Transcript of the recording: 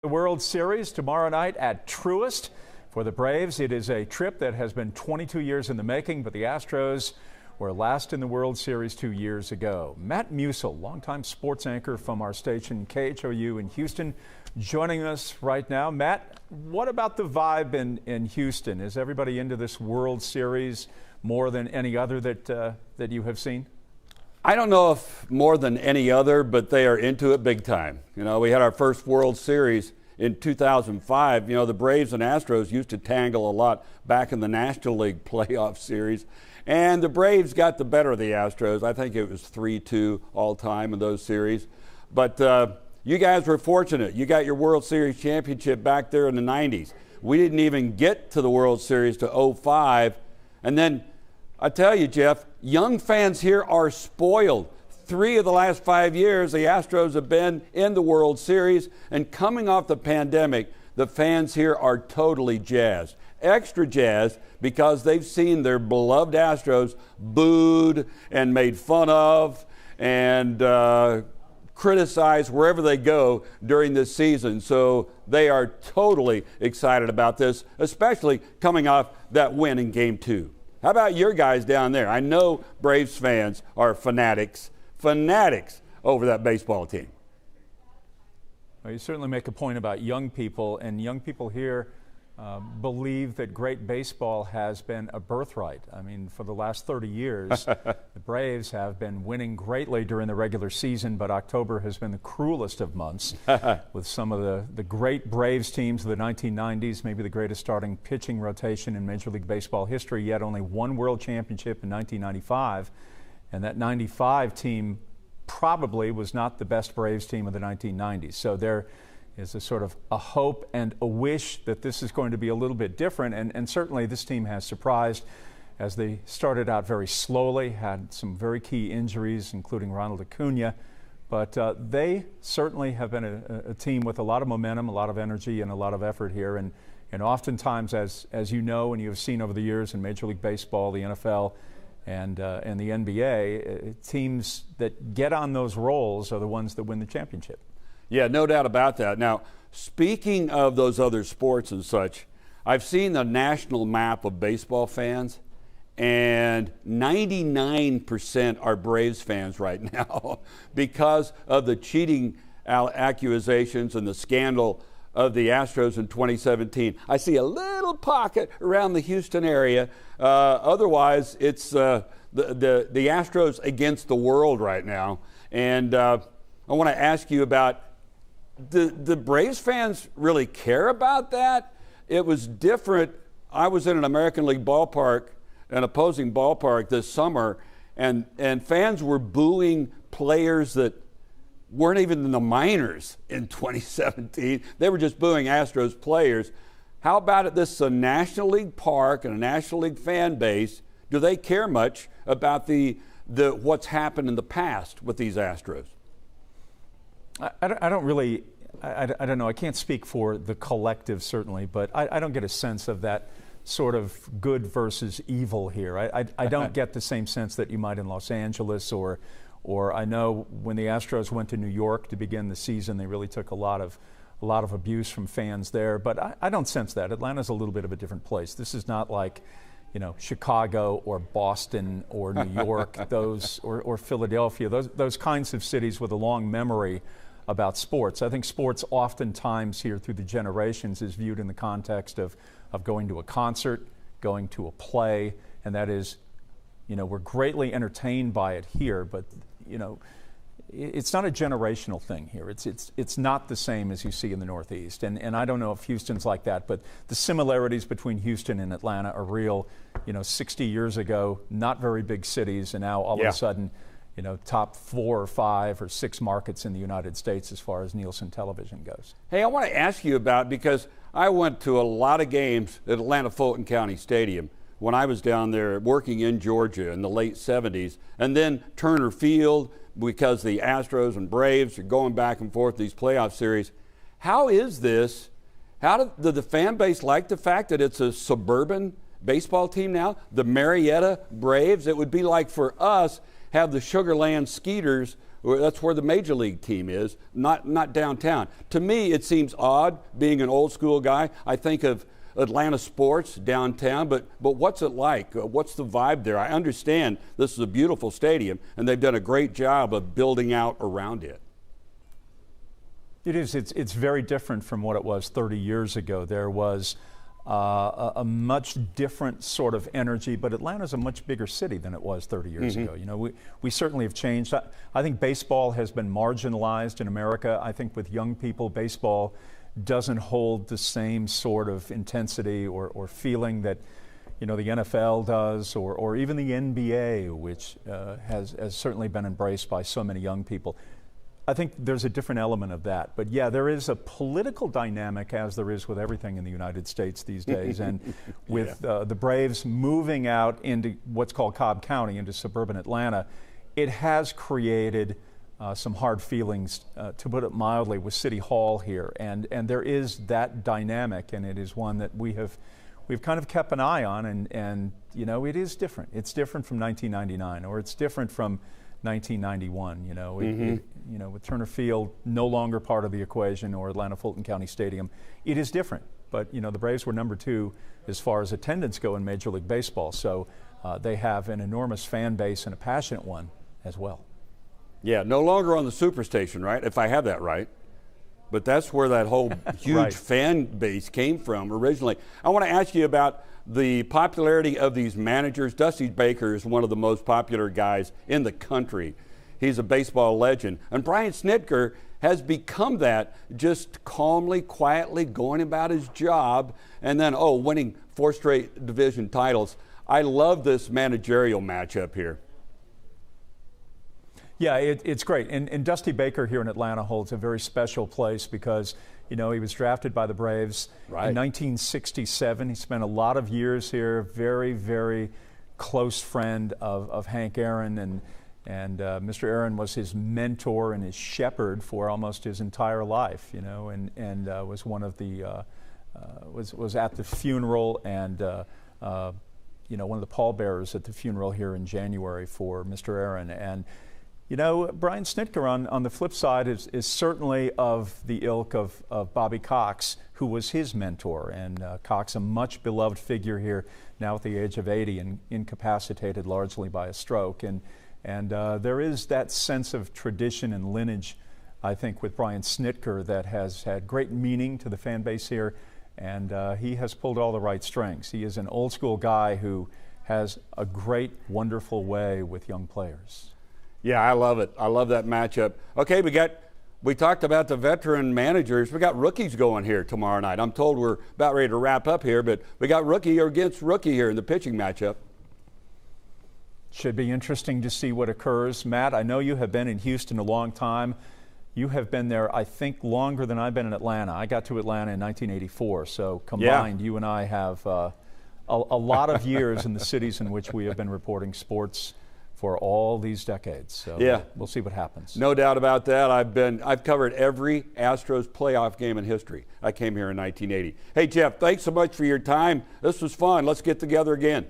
The World Series tomorrow night at Truist. For the Braves, it is a trip that has been 22 years in the making, but the Astros were last in the World Series 2 years ago. Matt Musil, longtime sports anchor from our station KHOU in Houston, joining us right now. Matt, what about the vibe in Houston? Is everybody into this World Series more than any other that you have seen? I don't know if more than any other, but they are into it big time. You know, we had our first World Series in 2005. You know, the Braves and Astros used to tangle a lot back in the National League playoff series. And the Braves got the better of the Astros. I think it was 3-2 all time in those series. But you guys were fortunate. You got your World Series championship back there in the 90s. We didn't even get to the World Series to 2005. And then I tell you, Jeff, young fans here are spoiled. 3 of the last 5 years, the Astros have been in the World Series, and coming off the pandemic, the fans here are totally jazzed. Extra jazzed because they've seen their beloved Astros booed and made fun of and criticized wherever they go during this season. So they are totally excited about this, especially coming off that win in Game 2. How about your guys down there? I know Braves fans are fanatics over that baseball team. Well, you certainly make a point about young people, and young people here believe that great baseball has been a birthright. I mean, for the last 30 years, the Braves have been winning greatly during the regular season, but October has been the cruelest of months with some of the great Braves teams of the 1990s, maybe the greatest starting pitching rotation in Major League Baseball history, yet only one world championship in 1995. And that 95 team probably was not the best Braves team of the 1990s. So there is a sort of a hope and a wish that this is going to be a little bit different. And certainly this team has surprised as they started out very slowly, had some very key injuries, including Ronald Acuna. But they certainly have been a team with a lot of momentum, a lot of energy, and a lot of effort here. And oftentimes, as you know and you have seen over the years in Major League Baseball, the NFL, and the NBA, teams that get on those rolls are the ones that win the championship. Yeah, no doubt about that. Now, speaking of those other sports and such, I've seen the national map of baseball fans, and 99% are Braves fans right now because of the cheating accusations and the scandal of the Astros in 2017. I see a little pocket around the Houston area. Otherwise, it's the Astros against the world right now. And I want to ask you about, the Braves fans really care about that? It was different. I was in an American League ballpark, an opposing ballpark this summer, and fans were booing players that weren't even in the minors in 2017. They were just booing Astros players. How about it? This is a National League park and a National League fan base. Do they care much about the what's happened in the past with these Astros? I don't really, I don't know. I can't speak for the collective, certainly, but I don't get a sense of that sort of good versus evil here. I don't get the same sense that you might in Los Angeles or I know when the Astros went to New York to begin the season, they really took a lot of abuse from fans there. But I don't sense that. Atlanta's a little bit of a different place. This is not like, you know, Chicago or Boston or New York, or Philadelphia, those kinds of cities with a long memory about sports. I think sports oftentimes here through the generations is viewed in the context of going to a concert, going to a play, and that is, you know, we're greatly entertained by it here, but, you know, it's not a generational thing here. It's not the same as you see in the Northeast. And I don't know if Houston's like that, but the similarities between Houston and Atlanta are real. You know, 60 years ago, not very big cities, and now all of a sudden, you know, top 4 or 5 or 6 markets in the United States as far as Nielsen television goes. Hey, I want to ask you about, because I went to a lot of games at Atlanta Fulton County Stadium when I was down there working in Georgia in the late 70s, and then Turner Field, because the Astros and Braves are going back and forth these playoff series. How is this? How did the fan base like the fact that it's a suburban baseball team now? The Marietta Braves, it would be like for us have the Sugar Land Skeeters That's where the major league team is, not downtown. To me, it seems odd being an old school guy. I think of Atlanta sports downtown, but what's it like? What's the vibe there? I understand this is a beautiful stadium, and they've done a great job of building out around it. It is. It's very different from what it was 30 years ago. There was a much different sort of energy, but Atlanta's a much bigger city than it was 30 years ago. You know, we certainly have changed. I think baseball has been marginalized in America. I think with young people, baseball doesn't hold the same sort of intensity or feeling that, you know, the NFL does, or even the NBA, which has certainly been embraced by so many young people. I think there's a different element of that. But yeah, there is a political dynamic, as there is with everything in the United States these days. And with the Braves moving out into what's called Cobb County, into suburban Atlanta, it has created some hard feelings, to put it mildly, with City Hall here. And there is that dynamic, and it is one that we've kind of kept an eye on. And you know, it is different. It's different from 1999, or it's different from 1991, you know. You know, with Turner Field no longer part of the equation, or Atlanta Fulton County Stadium, it is different. But, you know, the Braves were number 2 as far as attendance go in Major League Baseball, so they have an enormous fan base, and a passionate one as well. Yeah, no longer on the Superstation, right? If I have that right. But that's where that whole huge right. fan base came from originally. I want to ask you about the popularity of these managers. Dusty Baker is one of the most popular guys in the country. He's a baseball legend. And Brian Snitker has become that, just calmly, quietly going about his job, and then, winning 4 straight division titles. I love this managerial matchup here. Yeah, it's great. And Dusty Baker here in Atlanta holds a very special place because, you know, he was drafted by the Braves in 1967. He spent a lot of years here, very, very close friend of Hank Aaron. And Mr. Aaron was his mentor and his shepherd for almost his entire life, you know, and was one of the, was at the funeral and, you know, one of the pallbearers at the funeral here in January for Mr. Aaron. And you know, Brian Snitker on the flip side is certainly of the ilk of Bobby Cox, who was his mentor. And Cox, a much beloved figure here now at the age of 80 and incapacitated largely by a stroke. And there is that sense of tradition and lineage, I think, with Brian Snitker that has had great meaning to the fan base here. And he has pulled all the right strings. He is an old school guy who has a great, wonderful way with young players. Yeah, I love it. I love that matchup. Okay, we talked about the veteran managers. We got rookies going here tomorrow night. I'm told we're about ready to wrap up here, but we got rookie against rookie here in the pitching matchup. Should be interesting to see what occurs. Matt, I know you have been in Houston a long time. You have been there, I think, longer than I've been in Atlanta. I got to Atlanta in 1984, so combined, you and I have a lot of years in the cities in which we have been reporting sports for all these decades. So we'll see what happens. No doubt about that. I've covered every Astros playoff game in history. I came here in 1980. Hey, Jeff, thanks so much for your time. This was fun. Let's get together again.